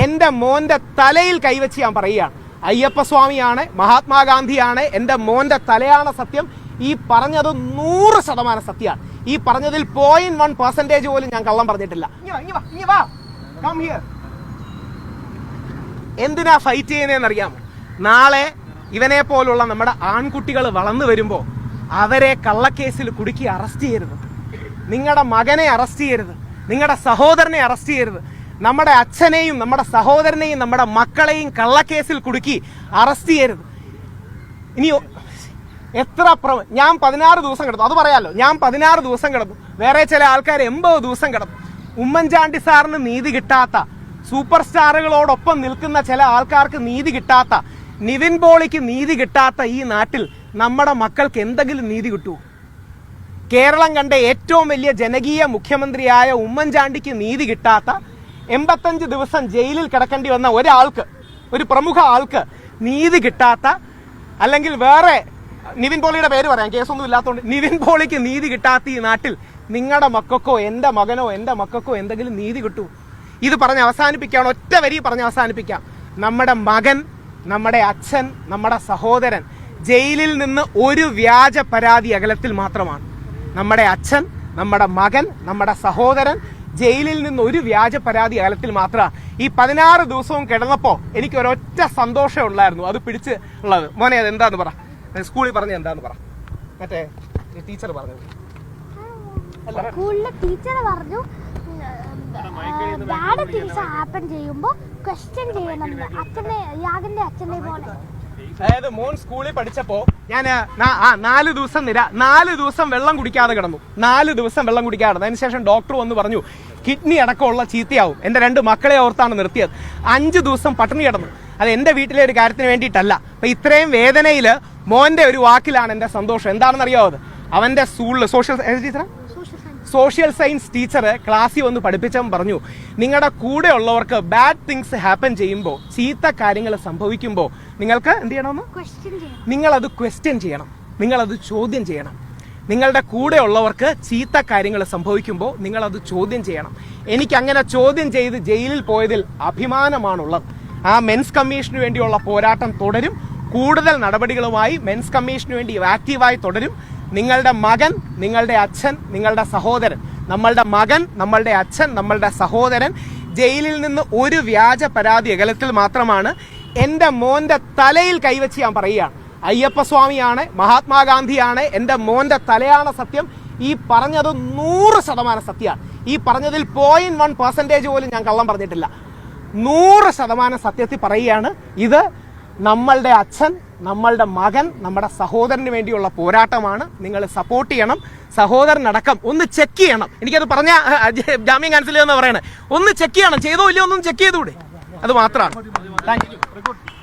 എൻ്റെ മോൻ്റെ തലയിൽ കൈവച്ച് ഞാൻ പറയുകയാണ്, അയ്യപ്പസ്വാമിയാണ്, മഹാത്മാഗാന്ധിയാണ്, എൻ്റെ മോൻ്റെ തലയാണ് സത്യം. ഈ പറഞ്ഞത് 100% സത്യമാണ്. ഈ പറഞ്ഞതിൽ 0.1% പോലും ഞാൻ കള്ളം പറഞ്ഞിട്ടില്ല. എന്തിനാ ഫൈറ്റ് ചെയ്യുന്നതെന്ന് അറിയാമോ? നാളെ ഇവനെ പോലുള്ള നമ്മുടെ ആൺകുട്ടികൾ വളർന്നു വരുമ്പോൾ അവരെ കള്ളക്കേസിൽ കുടുക്കി അറസ്റ്റ് ചെയ്യരുത്. നിങ്ങളുടെ മകനെ അറസ്റ്റ് ചെയ്യരുത്, നിങ്ങളുടെ സഹോദരനെ അറസ്റ്റ് ചെയ്യരുത്. നമ്മുടെ അച്ഛനെയും നമ്മുടെ സഹോദരനെയും നമ്മുടെ മക്കളെയും കള്ളക്കേസിൽ കുടുക്കി അറസ്റ്റ് ചെയ്യരുത്. ഇനി എത്ര ഞാൻ 16 ദിവസം കിടന്നു, അത് പറയാമല്ലോ. ഞാൻ 16 ദിവസം കിടന്നു, വേറെ ചില ആൾക്കാർ 80 ദിവസം കിടന്നു. ഉമ്മൻചാണ്ടി സാറിന് നീതി കിട്ടാത്ത, സൂപ്പർ സ്റ്റാറുകളോടൊപ്പം നിൽക്കുന്ന ചില ആൾക്കാർക്ക് നീതി കിട്ടാത്ത, നിവിൻ പോളിക്ക് നീതി കിട്ടാത്ത ഈ നാട്ടിൽ നമ്മുടെ മക്കൾക്ക് എന്തെങ്കിലും നീതി കിട്ടുമോ? കേരളം കണ്ട ഏറ്റവും വലിയ ജനകീയ മുഖ്യമന്ത്രിയായ ഉമ്മൻചാണ്ടിക്ക് നീതി കിട്ടാത്ത, 85 ദിവസം ജയിലിൽ കിടക്കേണ്ടി വന്ന ഒരാൾക്ക്, ഒരു പ്രമുഖ ആൾക്ക് നീതി കിട്ടാത്ത, അല്ലെങ്കിൽ വേറെ നിവിൻ പോളിയുടെ പേര് പറയാം, കേസൊന്നും ഇല്ലാത്തതുകൊണ്ട്, നിവിൻ പോളിക്ക് നീതി കിട്ടാത്ത ഈ നാട്ടിൽ നിങ്ങളുടെ മക്കൾക്കോ എൻ്റെ മകനോ എൻ്റെ മക്കൾക്കോ എന്തെങ്കിലും നീതി കിട്ടൂ? ഇത് പറഞ്ഞ് അവസാനിപ്പിക്കുകയാണ്, ഒറ്റ വരി പറഞ്ഞ് അവസാനിപ്പിക്കാം. നമ്മുടെ മകൻ, നമ്മുടെ അച്ഛൻ, നമ്മുടെ സഹോദരൻ ജയിലിൽ നിന്ന് ഒരു വ്യാജ പരാതി അകലത്തിൽ മാത്രമാണ്. നമ്മുടെ അച്ഛൻ, നമ്മുടെ മകൻ, നമ്മുടെ സഹോദരൻ ജയിലിൽ നിന്ന് ഒരു വ്യാജ പരാതി അകലത്തിൽ മാത്രമാണ്. ഈ 16 ദിവസവും കിടന്നപ്പോൾ എനിക്ക് ഒരൊറ്റ സന്തോഷം ഉള്ളായിരുന്നു, അത് പിടിച്ച് ഉള്ളത്. മോനെ അത് എന്താന്ന് പറ, സ്കൂളിൽ പറഞ്ഞ എന്താന്ന് പറ. മറ്റേ ടീച്ചർ പറഞ്ഞത് സ്കൂളിലെ ടീച്ചർ പറഞ്ഞു ബാഡ് തിങ്സ് ഹാപ്പൻ ചെയ്യുമ്പോൾ ക്വസ്റ്റ്യൻ ചെയ്യണം, അച്ഛനെ യാഗിന്റെ അച്ഛനെ പോലെ. അതായത് മോൻ സ്കൂളിൽ പഠിച്ചപ്പോ ഞാൻ 4 ദിവസം വെള്ളം കുടിക്കാതെ കിടന്നു. 4 ദിവസം വെള്ളം കുടിക്കാതെ. അതിനുശേഷം ഡോക്ടർ വന്ന് പറഞ്ഞു കിഡ്നി അടക്കമുള്ള ചീത്തയാവും. എൻ്റെ 2 മക്കളെ ഓർത്താണ് നിർത്തിയത്. 5 ദിവസം പട്ടിണി കിടന്നു. അത് എൻ്റെ വീട്ടിലെ ഒരു കാര്യത്തിന് വേണ്ടിയിട്ടല്ല. അപ്പൊ ഇത്രയും വേദനയിൽ മോന്റെ ഒരു വാക്കിലാണ് എൻ്റെ സന്തോഷം. എന്താണെന്ന് അറിയാവത്? അവന്റെ സ്കൂളിൽ സോഷ്യൽ സയൻസ് ടീച്ചർ ക്ലാസ്സിൽ വന്ന് പഠിപ്പിച്ചവൻ പറഞ്ഞു, നിങ്ങളുടെ കൂടെ ഉള്ളവർക്ക് ബാഡ് തിങ്സ് ഹാപ്പൻ ചെയ്യുമ്പോൾ, ചീത്ത കാര്യങ്ങൾ സംഭവിക്കുമ്പോൾ നിങ്ങൾക്ക് എന്ത് ചെയ്യണമെന്ന്? നിങ്ങളത് ക്വസ്റ്റ്യൻ ചെയ്യണം, നിങ്ങളത് ചോദ്യം ചെയ്യണം. നിങ്ങളുടെ കൂടെ ഉള്ളവർക്ക് ചീത്ത കാര്യങ്ങൾ സംഭവിക്കുമ്പോൾ നിങ്ങളത് ചോദ്യം ചെയ്യണം. എനിക്ക് അങ്ങനെ ചോദ്യം ചെയ്ത് ജയിലിൽ പോയതിൽ അഭിമാനമാണുള്ളത്. ആ മെൻസ് കമ്മീഷന് വേണ്ടിയുള്ള പോരാട്ടം തുടരും. കൂടുതൽ നടപടികളുമായി മെൻസ് കമ്മീഷന് വേണ്ടി ആക്റ്റീവായി തുടരും. നിങ്ങളുടെ മകൻ, നിങ്ങളുടെ അച്ഛൻ, നിങ്ങളുടെ സഹോദരൻ, നമ്മളുടെ മകൻ, നമ്മളുടെ അച്ഛൻ, നമ്മളുടെ സഹോദരൻ ജയിലിൽ നിന്ന് ഒരു വ്യാജ പരാതി അകലത്തിൽ മാത്രമാണ്. എൻ്റെ മോൻ്റെ തലയിൽ കൈവച്ച് ഞാൻ പറയുകയാണ്, അയ്യപ്പസ്വാമിയാണ്, മഹാത്മാഗാന്ധിയാണ്, എൻ്റെ മോൻ്റെ തലയാണ് സത്യം. ഈ പറഞ്ഞത് 100% സത്യമാണ്. ഈ പറഞ്ഞതിൽ 0.1% പോലും ഞാൻ കള്ളം പറഞ്ഞിട്ടില്ല. 100% സത്യത്തിൽ പറയുകയാണ്. ഇത് നമ്മളുടെ അച്ഛൻ, നമ്മളുടെ മകൻ, നമ്മുടെ സഹോദരന് വേണ്ടിയുള്ള പോരാട്ടമാണ്. നിങ്ങൾ സപ്പോർട്ട് ചെയ്യണം. സഹോദരനടക്കം ഒന്ന് ചെക്ക് ചെയ്യണം. എനിക്കത് പറഞ്ഞ ജാമ്യം ക്യാൻസൽ ചെയ്യുമെന്ന് പറയണേ. ഒന്ന് ചെക്ക് ചെയ്യണം, ചെയ്തോ ഇല്ലയോ ഒന്നും ചെക്ക് ചെയ്തുകൂടെ? അത് മാത്രമാണ്. Thank you.